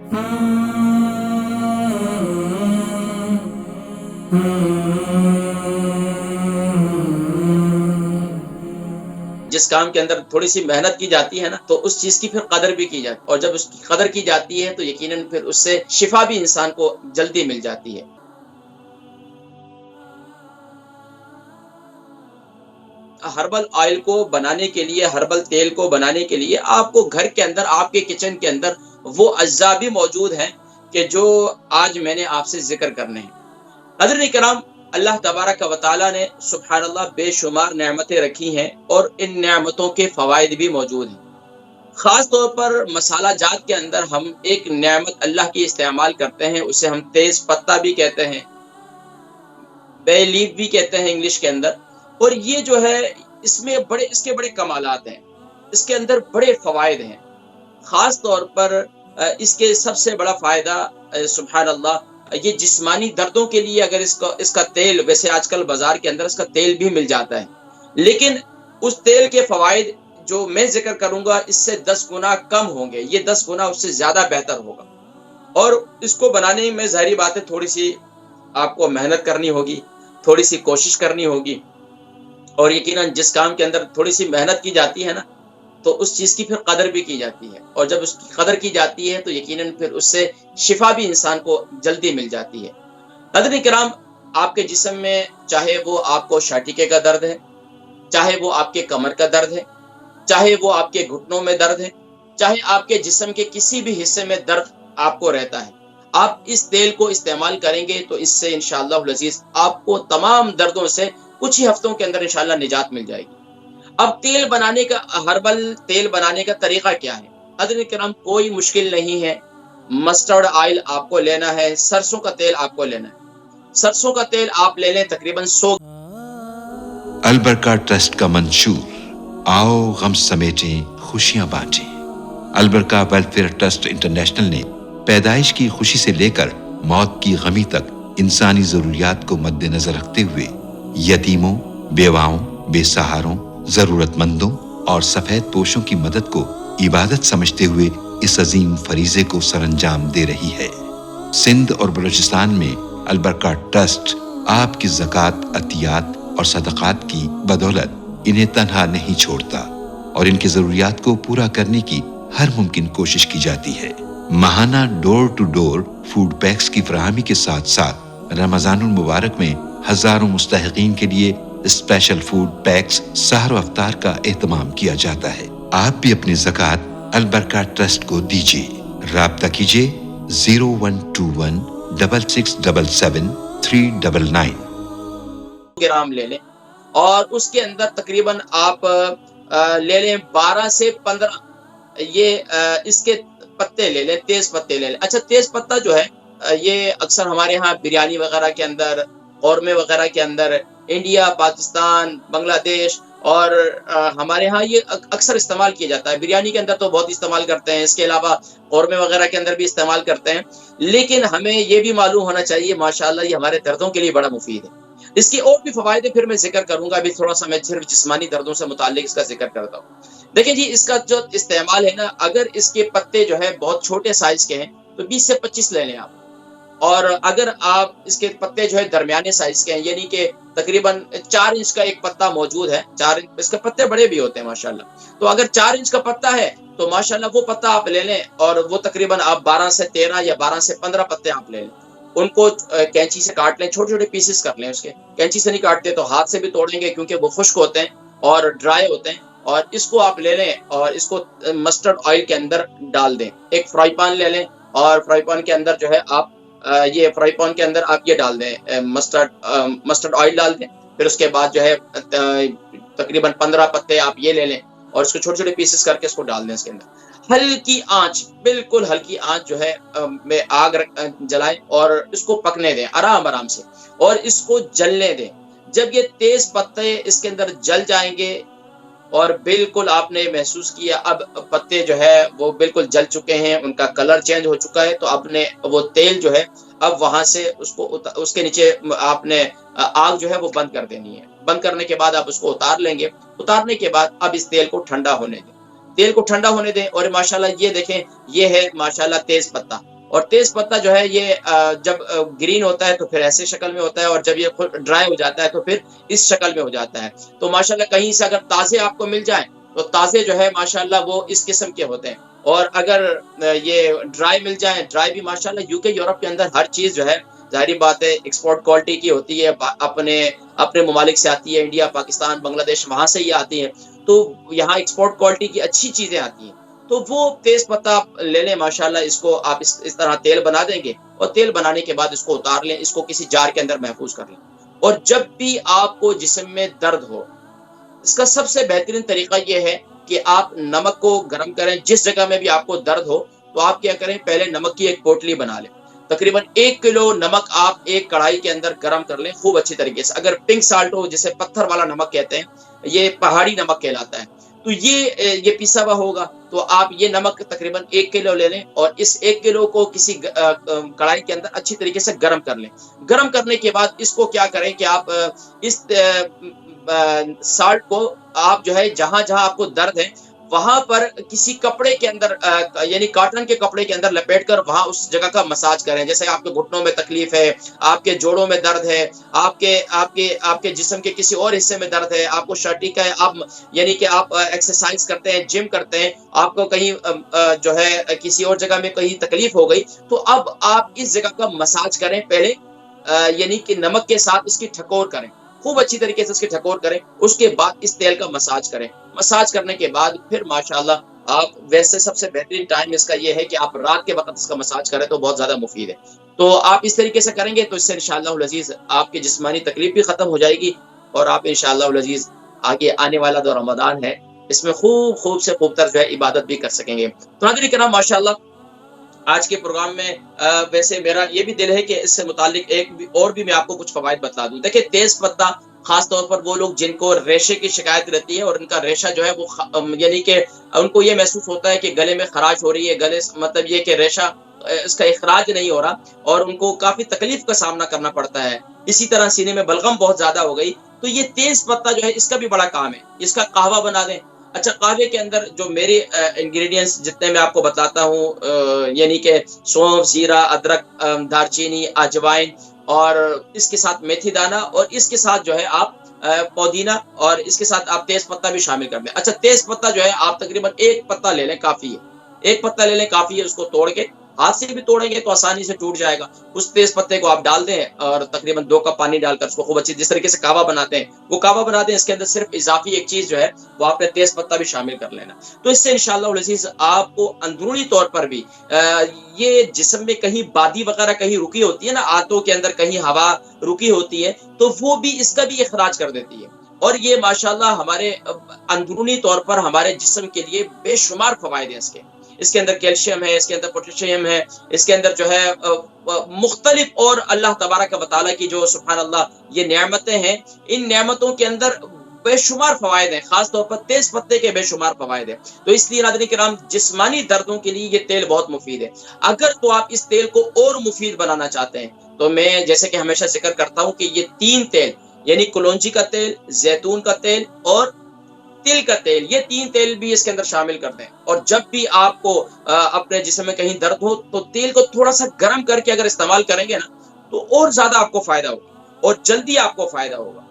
جس کام کے اندر تھوڑی سی محنت کی جاتی ہے نا تو اس چیز کی پھر قدر بھی کی جاتی ہے، اور جب اس کی قدر کی جاتی ہے تو یقیناً پھر اس سے شفا بھی انسان کو جلدی مل جاتی ہے۔ ہربل آئل کو بنانے کے لیے، ہربل تیل کو بنانے کے لیے آپ کو گھر کے اندر، آپ کے کچن کے اندر وہ اجزاء بھی موجود ہیں کہ جو آج میں نے آپ سے ذکر کرنے ہیں۔ حضرت کرام، اللہ تبارک و تعالیٰ نے سبحان اللہ بے شمار نعمتیں رکھی ہیں، اور ان نعمتوں کے فوائد بھی موجود ہیں۔ خاص طور پر مسالہ جات کے اندر ہم ایک نعمت اللہ کی استعمال کرتے ہیں، اسے ہم تیز پتہ بھی کہتے ہیں، بے لیف بھی کہتے ہیں انگلش کے اندر۔ اور یہ جو ہے اس کے بڑے کمالات ہیں، اس کے اندر بڑے فوائد ہیں۔ خاص طور پر اس کے سب سے بڑا فائدہ سبحان اللہ، یہ جسمانی دردوں کے لیے اگر اس کا تیل، ویسے آج کل بازار کے اندر اس کا تیل بھی مل جاتا ہے، لیکن اس تیل کے فوائد جو میں ذکر کروں گا اس سے 10 گنا کم ہوں گے، یہ 10 گنا اس سے زیادہ بہتر ہوگا۔ اور اس کو بنانے میں ظاہری بات ہے تھوڑی سی آپ کو محنت کرنی ہوگی، تھوڑی سی کوشش کرنی ہوگی، اور یقیناً جس کام کے اندر تھوڑی سی محنت کی جاتی ہے نا تو اس چیز کی پھر قدر بھی کی جاتی ہے، اور جب اس کی قدر کی جاتی ہے تو یقیناً پھر اس سے شفا بھی انسان کو جلدی مل جاتی ہے۔ حضرت کرام، آپ کے جسم میں چاہے وہ آپ کو شاٹکے کا درد ہے، چاہے وہ آپ کے کمر کا درد ہے، چاہے وہ آپ کے گھٹنوں میں درد ہے، چاہے آپ کے جسم کے کسی بھی حصے میں درد آپ کو رہتا ہے، آپ اس تیل کو استعمال کریں گے تو اس سے انشاءاللہ العزیز آپ کو تمام دردوں سے کچھ ہی ہفتوں کے اندر انشاءاللہ نجات مل جائے گی۔ اب تیل بنانے کا، ہربل تیل بنانے کا طریقہ کیا ہے؟ حضرت کرام، کوئی مشکل نہیں ہے۔ مسٹرڈ آئل آپ کو لینا ہے، سرسوں کا تیل آپ کو لینا ہے۔ سرسوں کا تیل آپ لے لیں تقریباً 100۔ البرکہ ٹرسٹ کا منشور، آؤ غم سمیٹیں خوشیاں بانٹیں۔ البرکہ ویلفیئر ٹرسٹ انٹرنیشنل نے پیدائش کی خوشی سے لے کر موت کی غمی تک انسانی ضروریات کو مد نظر رکھتے ہوئے یتیموں، بیواؤں، بے سہاروں، ضرورت مندوں اور سفید پوشوں کی مدد کو عبادت سمجھتے ہوئے اس عظیم فریضے کو سر انجام دے رہی ہے۔ سندھ اور بلوچستان میں البرکہ ٹرسٹ آپ کی زکوٰۃ، عطیات اور صدقات کی بدولت انہیں تنہا نہیں چھوڑتا، اور ان کی ضروریات کو پورا کرنے کی ہر ممکن کوشش کی جاتی ہے۔ ماہانہ ڈور ٹو ڈور فوڈ پیکس کی فراہمی کے ساتھ ساتھ رمضان المبارک میں ہزاروں مستحقین کے لیے اسپیشل فوڈ پیکس سحر و افطار کا اہتمام کیا جاتا ہے۔ آپ بھی اپنی زکوٰۃ البرکہ ٹرسٹ کو دیجیے۔ رابطہ کیجیے 0121 6677 399۔ گرام لے لیں، اور اس کے اندر تقریباً آپ لے لیں 12 سے 15 اس کے پتے لے لیں، تیز پتے لے لیں۔ اچھا، تیز پتہ جو ہے یہ اکثر ہمارے ہاں بریانی وغیرہ کے اندر، قورمے وغیرہ کے اندر، انڈیا، پاکستان، بنگلہ دیش اور ہمارے ہاں یہ اکثر استعمال کیا جاتا ہے۔ بریانی کے اندر تو بہت استعمال کرتے ہیں، اس کے علاوہ قورمے وغیرہ کے اندر بھی استعمال کرتے ہیں، لیکن ہمیں یہ بھی معلوم ہونا چاہیے ماشاءاللہ یہ ہمارے دردوں کے لیے بڑا مفید ہے۔ اس کے اور بھی فوائد پھر میں ذکر کروں گا، ابھی تھوڑا سا میں صرف جسمانی دردوں سے متعلق اس کا ذکر کرتا ہوں۔ دیکھیں جی، اس کا جو استعمال ہے نا، اگر اس کے پتے جو ہے بہت چھوٹے سائز کے ہیں تو 20 سے 25 لے لیں آپ، اور اگر آپ اس کے پتے جو ہے درمیانے سائز کے ہیں، یعنی کہ تقریباً 4 انچ کا ایک پتا موجود ہے، 4 انچ اس کے پتے بڑے بھی ہوتے ہیں ماشاءاللہ، تو اگر 4 انچ کا پتا ہے تو ماشاءاللہ وہ پتا آپ لے لیں، اور وہ تقریباً آپ 12 سے 13 یا 12 سے 15 پتے آپ لے لیں، ان کو کینچی سے کاٹ لیں، چھوٹے چھوٹے پیسز کر لیں۔ اس کے کینچی سے نہیں کاٹتے تو ہاتھ سے بھی توڑیں گے کیونکہ وہ خشک ہوتے ہیں اور ڈرائی ہوتے ہیں، اور اس کو آپ لے لیں اور اس کو مسٹرڈ آئل کے اندر ڈال دیں۔ ایک فرائی پان لے لیں، اور فرائی پان کے اندر جو ہے آپ فرائی پان کے اندر آپ یہ ڈال دیں، مسٹرڈ آئل ڈال دیں، پھر اس کے بعد جو ہے تقریباً 15 پتے آپ یہ لے لیں اور اس کو چھوٹے چھوٹے پیسز کر کے اس کو ڈال دیں اس کے اندر۔ ہلکی آنچ، بالکل ہلکی آنچ جو ہے میں آگ جلائیں اور اس کو پکنے دیں آرام آرام سے، اور اس کو جلنے دیں۔ جب یہ تیز پتے اس کے اندر جل جائیں گے اور بالکل آپ نے محسوس کیا اب پتے جو ہے وہ بالکل جل چکے ہیں، ان کا کلر چینج ہو چکا ہے، تو آپ نے وہ تیل جو ہے اب وہاں سے اس کے نیچے آپ نے آگ جو ہے وہ بند کر دینی ہے۔ بند کرنے کے بعد آپ اس کو اتار لیں گے۔ اتارنے کے بعد اب اس تیل کو ٹھنڈا ہونے دیں، تیل کو ٹھنڈا ہونے دیں، اور ماشاءاللہ یہ دیکھیں، یہ ہے ماشاءاللہ تیز پتہ۔ اور تیز پتہ جو ہے یہ جب گرین ہوتا ہے تو پھر ایسے شکل میں ہوتا ہے، اور جب یہ ڈرائی ہو جاتا ہے تو پھر اس شکل میں ہو جاتا ہے۔ تو ماشاءاللہ کہیں سے اگر تازے آپ کو مل جائیں تو تازے جو ہے ماشاءاللہ وہ اس قسم کے ہوتے ہیں، اور اگر یہ ڈرائی مل جائیں، ڈرائی بھی ماشاءاللہ UK یورپ کے اندر ہر چیز جو ہے ظاہری بات ہے ایکسپورٹ کوالٹی کی ہوتی ہے، اپنے اپنے ممالک سے آتی ہے، انڈیا، پاکستان، بنگلہ دیش، وہاں سے یہ آتی ہیں، تو یہاں ایکسپورٹ کوالٹی کی اچھی چیزیں آتی ہیں۔ تو وہ تیز پتہ آپ لے لیں ماشاءاللہ، اس کو آپ اس طرح تیل بنا دیں گے، اور تیل بنانے کے بعد اس کو اتار لیں، اس کو کسی جار کے اندر محفوظ کر لیں۔ اور جب بھی آپ کو جسم میں درد ہو، اس کا سب سے بہترین طریقہ یہ ہے کہ آپ نمک کو گرم کریں، جس جگہ میں بھی آپ کو درد ہو تو آپ کیا کریں، پہلے نمک کی ایک پوٹلی بنا لیں، تقریباً 1 کلو نمک آپ ایک کڑھائی کے اندر گرم کر لیں خوب اچھی طریقے سے۔ اگر پنک سالٹ ہو، جسے پتھر والا نمک کہتے ہیں، یہ پہاڑی نمک کہلاتا ہے، تو یہ پیسا ہوا ہوگا، تو آپ یہ نمک تقریباً 1 کلو لے لیں، اور اس 1 کلو کو کسی کڑھائی کے اندر اچھی طریقے سے گرم کر لیں۔ گرم کرنے کے بعد اس کو کیا کریں کہ آپ اس سالٹ کو آپ جو ہے جہاں جہاں آپ کو درد ہے وہاں پر کسی کپڑے کے اندر یعنی کاٹن کے کپڑے کے اندر لپیٹ کر وہاں اس جگہ کا مساج کریں۔ جیسے آپ کے گھٹنوں میں تکلیف ہے، آپ کے جوڑوں میں درد ہے، آپ کے جسم کے کسی اور حصے میں درد ہے، آپ کو شرٹی کا ہے، آپ یعنی کہ آپ ایکسرسائز کرتے ہیں، جم کرتے ہیں، آپ کو کہیں جو ہے کسی اور جگہ میں کہیں تکلیف ہو گئی، تو اب آپ اس جگہ کا مساج کریں پہلے، یعنی کہ نمک کے ساتھ اس کی ٹھکور کریں، خوب اچھی طریقے سے اس کی ٹھکور کریں، اس کے بعد اس تیل کا مساج کریں۔ مساج کرنے کے بعد پھر ماشاءاللہ آپ ویسے سب سے بہترین ٹائم اس کا یہ ہے کہ آپ رات کے وقت اس کا مساج کریں تو بہت زیادہ مفید ہے۔ تو آپ اس طریقے سے کریں گے تو اس سے انشاءاللہ العزیز آپ کی جسمانی تکلیف بھی ختم ہو جائے گی، اور آپ انشاءاللہ العزیز آگے آنے والا جو رمضان ہے اس میں خوب سے خوب تر جو ہے عبادت بھی کر سکیں گے۔ تو ناظرین کرام ماشاءاللہ آج کے پروگرام میں ویسے میرا یہ بھی دل ہے کہ اس سے متعلق اور بھی میں آپ کو کچھ فوائد بتلا دوں۔ دیکھیں تیز پتہ خاص طور پر وہ لوگ جن کو ریشے کی شکایت رہتی ہے، اور ان کا ریشہ جو ہے وہ یعنی کہ ان کو یہ محسوس ہوتا ہے کہ گلے میں خراش ہو رہی ہے، گلے مطلب یہ کہ ریشہ اس کا اخراج نہیں ہو رہا، اور ان کو کافی تکلیف کا سامنا کرنا پڑتا ہے، اسی طرح سینے میں بلغم بہت زیادہ ہو گئی، تو یہ تیز پتہ جو ہے اس کا بھی بڑا کام ہے، اس کا قہوہ بنا دیں۔ اچھا، قہوے کے اندر جو میرے انگریڈینٹس جتنے میں آپ کو بتلاتا ہوں، یعنی کہ سونف، زیرہ، ادرک، دار چینی، اجوائن، اور اس کے ساتھ میتھی دانہ، اور اس کے ساتھ جو ہے آپ پودینہ، اور اس کے ساتھ آپ تیز پتہ بھی شامل کر دیں۔ اچھا، تیز پتہ جو ہے آپ تقریباً 1 پتہ لے لیں کافی ہے، 1 پتہ لے لیں کافی ہے، اس کو توڑ کے ہاتھ سے بھی توڑیں گے تو آسانی سے ٹوٹ جائے گا، اس تیز پتے کو آپ ڈال دیں، اور تقریباً 2 کپ پانی ڈال کر اس کو خوب اچھی جس طریقے سے کعوہ بناتے ہیں وہ کعوہ بنا دیں۔ اس کے اندر صرف اضافی ایک چیز جو ہے وہ آپ نے تیز پتہ بھی شامل کر لینا، تو اس سے انشاءاللہ العزیز آپ کو اندرونی طور پر بھی یہ جسم میں کہیں بادی وغیرہ کہیں رکی ہوتی ہے نا، آنتوں کے اندر کہیں ہوا رکی ہوتی ہے، تو وہ بھی اس کا بھی اخراج کر دیتی ہے، اور یہ ماشاءاللہ ہمارے اندرونی طور پر ہمارے جسم کے لیے بے شمار فوائد ہیں۔ اس کے اندر کیلشیم ہے، اس کے اندر پوٹیشیم ہے، اس کے اندر جو ہے مختلف اور اللہ تبارک و تعالیٰ کی جو سبحان اللہ یہ نعمتیں ہیں، ان نعمتوں کے اندر بے شمار فوائد ہیں، خاص طور پر تیز پتے کے بے شمار فوائد ہیں۔ تو اس لیے ناظرین کرام جسمانی دردوں کے لیے یہ تیل بہت مفید ہے۔ اگر تو آپ اس تیل کو اور مفید بنانا چاہتے ہیں تو میں جیسے کہ ہمیشہ ذکر کرتا ہوں کہ یہ 3 تیل یعنی کلونجی کا تیل، زیتون کا تیل اور تل کا تیل، یہ 3 تیل بھی اس کے اندر شامل کر دیں، اور جب بھی آپ کو اپنے جسم میں کہیں درد ہو تو تیل کو تھوڑا سا گرم کر کے اگر استعمال کریں گے نا تو اور زیادہ آپ کو فائدہ ہوگا، اور جلدی آپ کو فائدہ ہوگا۔